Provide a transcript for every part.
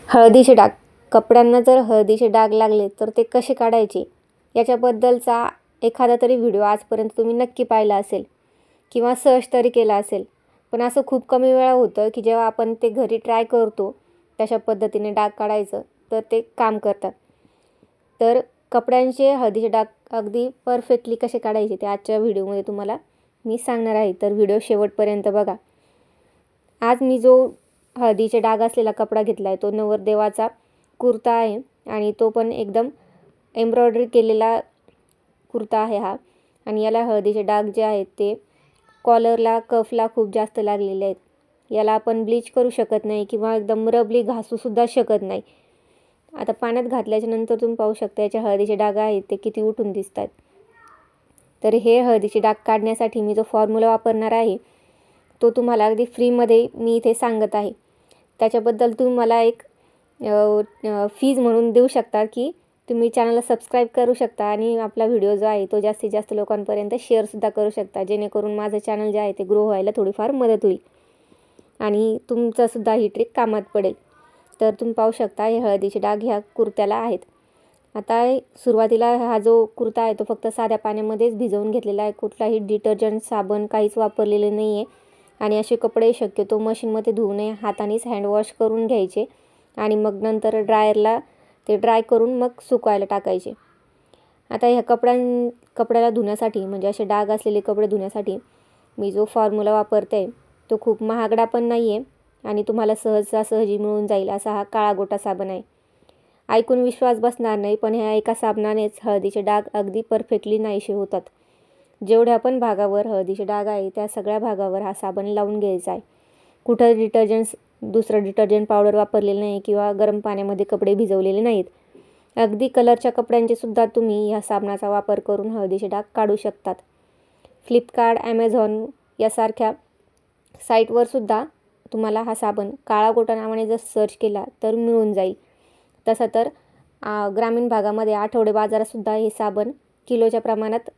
हळदीचे डाग. कपड्यांना जर हळदीचे डाग लागले तर ते कसे काढायचे याच्याबद्दलचा एखादा तरी व्हिडिओ आजपर्यंत तुम्ही नक्की पाहिला असेल किंवा सर्च तरी केला असेल. पण असं खूप कमी वेळा होतं की जेव्हा आपण ते घरी ट्राय करतो तशा पद्धतीने डाग काढायचं तर ते काम करतात. तर कपड्यांचे हळदीचे डाग अगदी परफेक्टली कसे काढायचे ते आजच्या व्हिडिओमध्ये तुम्हाला मी सांगणार आहे. तर व्हिडिओ शेवटपर्यंत बघा. आज मी जो हळदीचे डाग असलेला कपडा घेतला आहे तो नवरदेवाचा कुर्ता आहे आणि तो पण एकदम एम्ब्रॉयडरी केलेला कुर्ता आहे हा. आणि याला हळदीचे डाग जे आहेत ते कॉलरला कफला खूप जास्त लागलेले आहेत. याला आपण ब्लीच करू शकत नाही किंवा एकदम रबली घासूसुद्धा शकत नाही. आता पाण्यात घातल्याच्या नंतर तुम्ही पाहू शकता याचे हळदीचे डाग आहेत ते किती उठून दिसत आहेत. तर हे हळदीचे डाग काढण्यासाठी मी जो फॉर्म्युला वापरणार आहे तो तुम्हाला अगदी फ्रीमध्ये मी इथे सांगत आहे. त्याच्याबद्दल तुम्ही मला एक फीज म्हणून देऊ शकता की तुम्ही चॅनलला सबस्क्राईब करू शकता आणि आपला व्हिडिओ जो आहे तो जास्तीत जास्त लोकांपर्यंत शेअरसुद्धा करू शकता, जेणेकरून माझं चॅनल जे आहे ते ग्रो व्हायला थोडीफार मदत होईल आणि तुमचंसुद्धा ही ट्रिक कामात पडेल. तर तुम्ही पाहू शकता हे हळदीचे डाग ह्या कुर्त्याला आहेत. आता सुरुवातीला हा जो कुर्ता आहे तो फक्त साध्या पाण्यामध्येच भिजवून घेतलेला आहे. कुठलाही डिटर्जंट साबण काहीच वापरलेलं नाही आहे. आणि असे कपडे शक्यतो मशीनमध्ये धुवू नये, हातानेच हँडवॉश करून घ्यायचे आणि मग नंतर ड्रायरला ते ड्राय करून मग सुकवायला टाकायचे. आता ह्या कपड्याला धुण्यासाठी म्हणजे असे डाग असलेले कपडे धुण्यासाठी मी जो फॉर्म्युला वापरते आहे तो खूप महागडा पण नाही आहे आणि तुम्हाला सहजी मिळून जाईल असा हा काळा गोटा साबण आहे. ऐकून विश्वास बसणार नाही पण ह्या एका साबणानेच हळदीचे डाग अगदी परफेक्टली नाहीसे होतात. जेवढ्या पण भागावर हळदीचे डाग आहे त्या सगळ्या भागावर हा साबण लावून घ्यायचा आहे. कुठं दुसरं डिटर्जंट पावडर वापरलेलं नाही किंवा गरम पाण्यामध्ये कपडे भिजवलेले नाहीत. अगदी कलरच्या कपड्यांचे सुद्धा तुम्ही ह्या साबणाचा वापर करून हळदीचे डाग काढू शकतात. फ्लिपकार्ट, ॲमेझॉन यासारख्या साईटवर सुद्धा तुम्हाला हा साबण काळा गोटा नावाने जर सर्च केला तर मिळून जाईल. तसं तर ग्रामीण भागामध्ये आठवडे बाजारातसुद्धा हे साबण किलोच्या प्रमाणात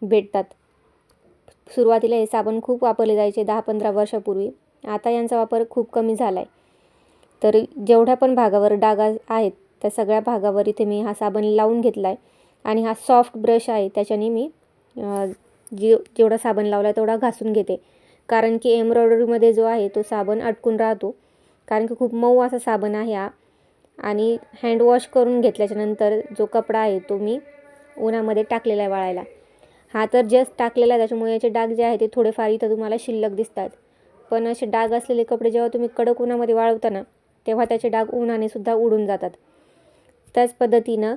भेटतात. सुरुवातीला हे साबण खूप वापरले जायचे 10-15 वर्षापूर्वी. आता यांचा वापर खूप कमी झाला आहे. तर जेवढ्या पण भागावर डाग आहेत त्या सगळ्या भागावर इथे मी हा साबण लावून घेतला आहे आणि हा सॉफ्ट ब्रश आहे त्याच्याने मी जेवढा साबण लावला आहे तेवढा घासून घेते. कारण की एम्ब्रॉयडरीमध्ये जो आहे तो साबण अटकून राहतो. कारण की खूप मऊ असा साबण आहे हा आणि हँडवॉश करून घेतल्याच्यानंतर जो कपडा आहे तो मी उन्हामध्ये टाकलेला आहे वाळायला. हा तर जस्ट टाकलेला आहे त्याच्यामुळे याचे डाग जे आहे ते थोडेफार इथं तुम्हाला शिल्लक दिसतात. पण असे डाग असलेले कपडे जेव्हा तुम्ही कडक उन्हामध्ये वाळवता ना तेव्हा त्याचे डाग उन्हाने सुद्धा उडून जातात. त्याच पद्धतीनं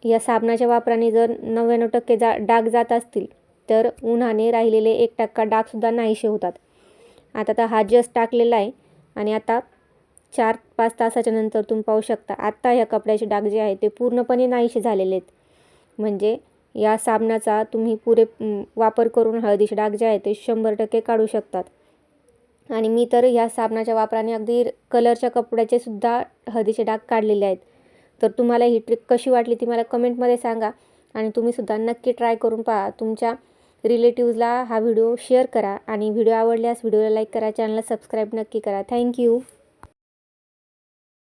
या साबणाच्या वापराने जर 99% डाग जात असतील तर उन्हाने राहिलेले 1% डागसुद्धा नाहीसे होतात. आता तर हा जस्ट टाकलेला आहे आणि आता 4-5 तासाच्या नंतर तुम्ही पाहू शकता आत्ता ह्या कपड्याचे डाग जे आहेत ते पूर्णपणे नाहीसे झालेले आहेत. म्हणजे या साबणाचा तुम्ही वापर करून हळदीचे डाग जे आहेत ते 100% काढू शकतात. आणि मी तर ह्या साबणाच्या वापराने अगदी कलरच्या कपड्याचे सुद्धा हळदीचे डाग काढलेले आहेत. तर तुम्हाला ही ट्रिक कशी वाटली ती मला कमेंटमध्ये सांगा आणि तुम्हीसुद्धा नक्की ट्राय करून पहा. तुमच्या रिलेटिव्सला हा व्हिडिओ शेअर करा आणि व्हिडिओ आवडल्यास व्हिडिओला लाईक करा, चॅनलला सबस्क्राईब नक्की करा. थँक्यू.